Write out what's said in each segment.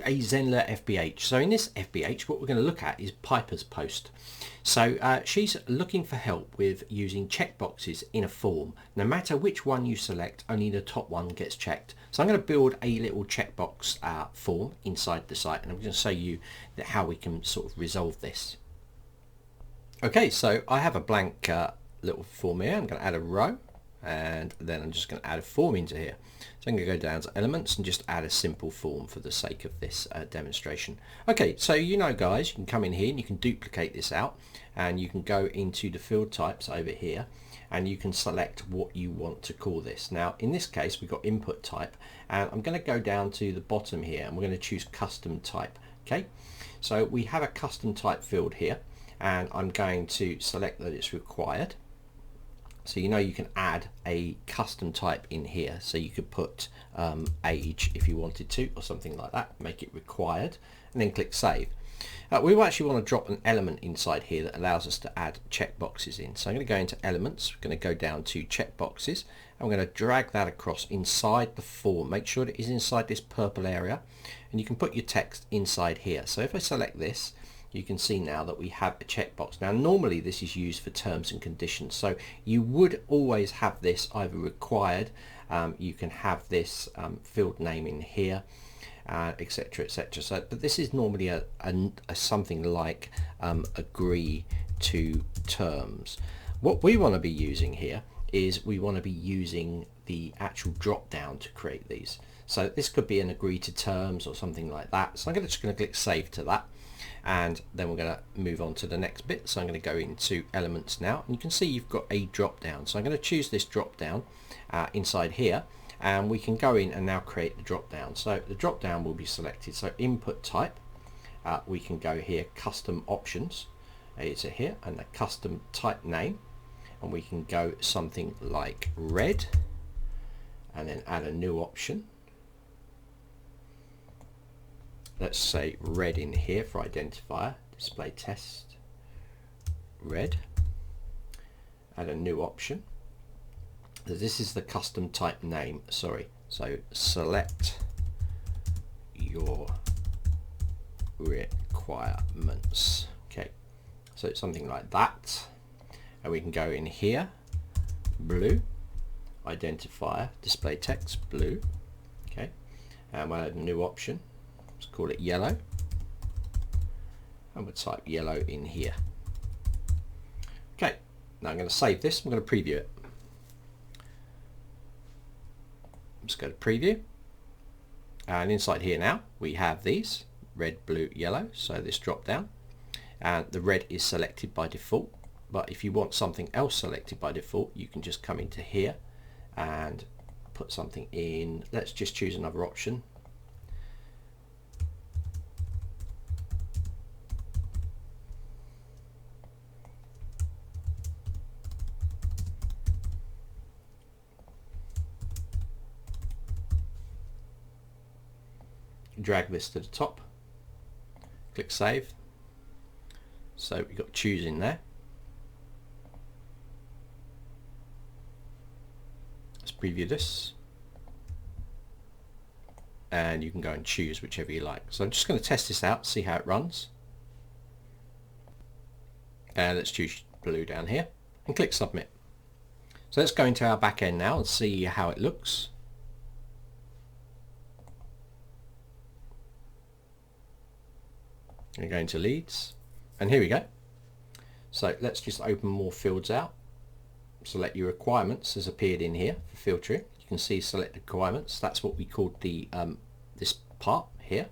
a Zenler FBH. So in this FBH, what we're going to look at is Piper's post. So she's looking for help with using checkboxes in a form. No matter which one you select, only the top one gets checked. So I'm going to build a little checkbox form inside the site, and I'm going to show you how we can sort of resolve this. Okay, so I have a blank little form here. I'm going to add a row, and then I'm just going to add a form into here. So I'm going to go down to elements and just add a simple form for the sake of this demonstration. Okay, so you know guys, you can come in here and you can duplicate this out, and you can go into the field types over here, and you can select what you want to call this. Now in this case we've got input type, and I'm going to go down to the bottom here and we're going to choose custom type. Okay, so we have a custom type field here, and I'm going to select that it's required. So you know you can add a custom type in here, so you could put age if you wanted to, or something like that, make it required, and then click save. We actually want to drop an element inside here that allows us to add checkboxes in. So I'm going to go into elements, we're going to go down to checkboxes, and we're going to drag that across inside the form. Make sure that it is inside this purple area, and you can put your text inside here. So if I select this, you can see now that we have a checkbox. Now normally this is used for terms and conditions, so you would always have this either required, you can have this field name in here, etc, etc. So but this is normally a something like agree to terms. What we want to be using here is we want to be using the actual drop down to create these. So this could be an agree to terms or something like that. So I'm just going to click save to that, and then we're going to move on to the next bit. So I'm going to go into elements now, and you can see you've got a drop down. So I'm going to choose this drop down inside here, and we can go in and now create the drop down. So the drop down will be selected. So input type, we can go here, custom options, it's here, and the custom type name, and we can go something like red, and then add a new option. Let's say red in here for identifier, display test, red, add a new option. This is the custom type name, sorry, so select your requirements. Okay, so it's something like that, and we can go in here, blue, identifier, display text, blue. Okay, and we'll add a new option. Let's call it yellow, and we'll type yellow in here. Okay, now I'm going to save this, I'm going to preview it. Let's go to preview, and inside here now we have these red, blue, yellow, so this drop down, and the red is selected by default, but if you want something else selected by default, you can just come into here and put something in. Let's just choose another option. Drag this to the top, click save. So we've got choose in there. Let's preview this, and you can go and choose whichever you like. So I'm just going to test this out, see how it runs, and let's choose blue down here and click submit. So let's go into our back end now and see how it looks. I'm going to leads, and here we go. So let's just open more fields out. Select your requirements has appeared in here for filtering. You can see select requirements. That's what we called the this part here.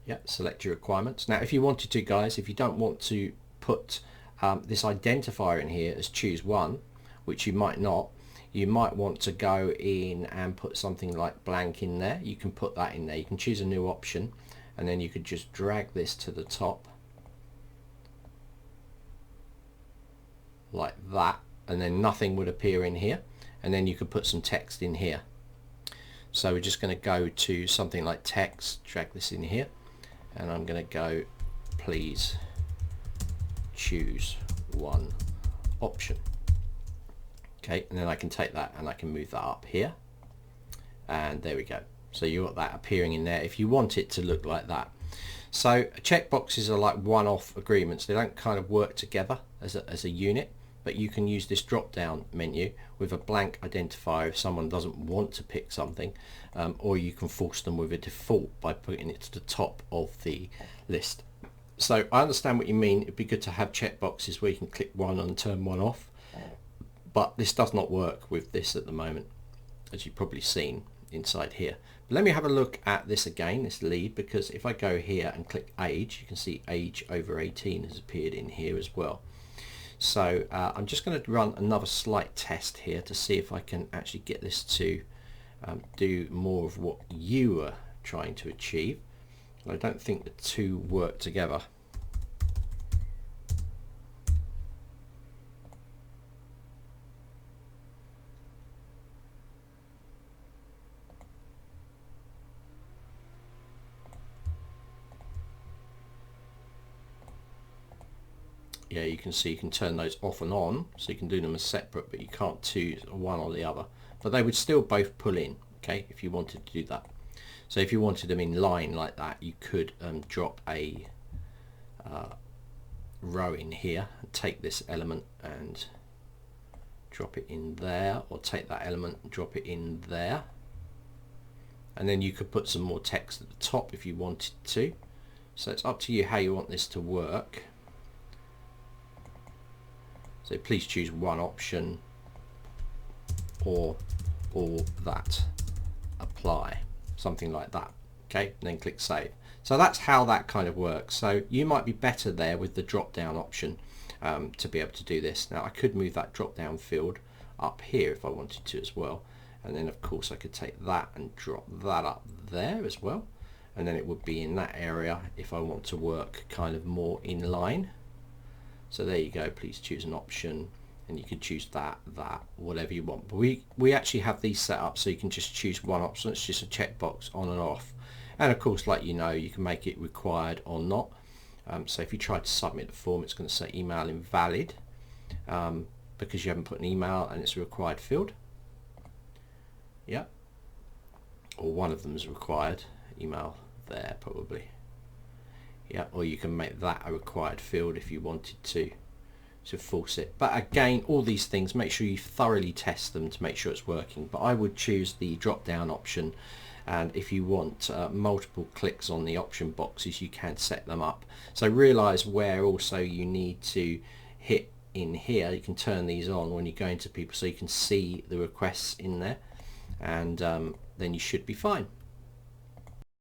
Yeah, select your requirements. Now if you wanted to, guys, if you don't want to put this identifier in here as choose one, which you might not, you might want to go in and put something like blank in there. You can put that in there. You can choose a new option, and then you could just drag this to the top like that, and then nothing would appear in here, and then you could put some text in here. So we're just going to go to something like text, drag this in here, and I'm going to go please choose one option. Okay, and then I can take that and I can move that up here, and there we go. So you got that appearing in there if you want it to look like that. So checkboxes are like one-off agreements. They don't kind of work together as a unit, but you can use this drop-down menu with a blank identifier if someone doesn't want to pick something, or you can force them with a default by putting it to the top of the list. So I understand what you mean. It'd be good to have checkboxes where you can click one and turn one off, but this does not work with this at the moment, as you've probably seen inside here. But let me have a look at this again, this lead, because if I go here and click age, you can see age over 18 has appeared in here as well. So I'm just going to run another slight test here to see if I can actually get this to do more of what you were trying to achieve. I don't think the two work together. Yeah, you can see you can turn those off and on, so you can do them as separate, but you can't choose one or the other. But they would still both pull in, okay, if you wanted to do that. So if you wanted them in line like that, you could drop a row in here and take this element and drop it in there, or take that element and drop it in there. And then you could put some more text at the top if you wanted to. So it's up to you how you want this to work. So please choose one option, or that, apply, something like that. Okay, and then click save. So that's how that kind of works. So you might be better there with the drop down option to be able to do this. Now I could move that drop down field up here if I wanted to as well, and then of course I could take that and drop that up there as well, and then it would be in that area if I want to work kind of more in line. So there you go, please choose an option, and you can choose that, whatever you want. But we actually have these set up so you can just choose one option. It's just a checkbox on and off. And of course, like you know, you can make it required or not. So if you try to submit the form, it's going to say email invalid because you haven't put an email and it's a required field. Yeah, or one of them is required, email there probably. Yeah, or you can make that a required field if you wanted to force it. But again, all these things, make sure you thoroughly test them to make sure it's working. But I would choose the drop down option, and if you want multiple clicks on the option boxes, you can set them up. So realize where also you need to hit in here. You can turn these on when you go into people so you can see the requests in there, and then you should be fine.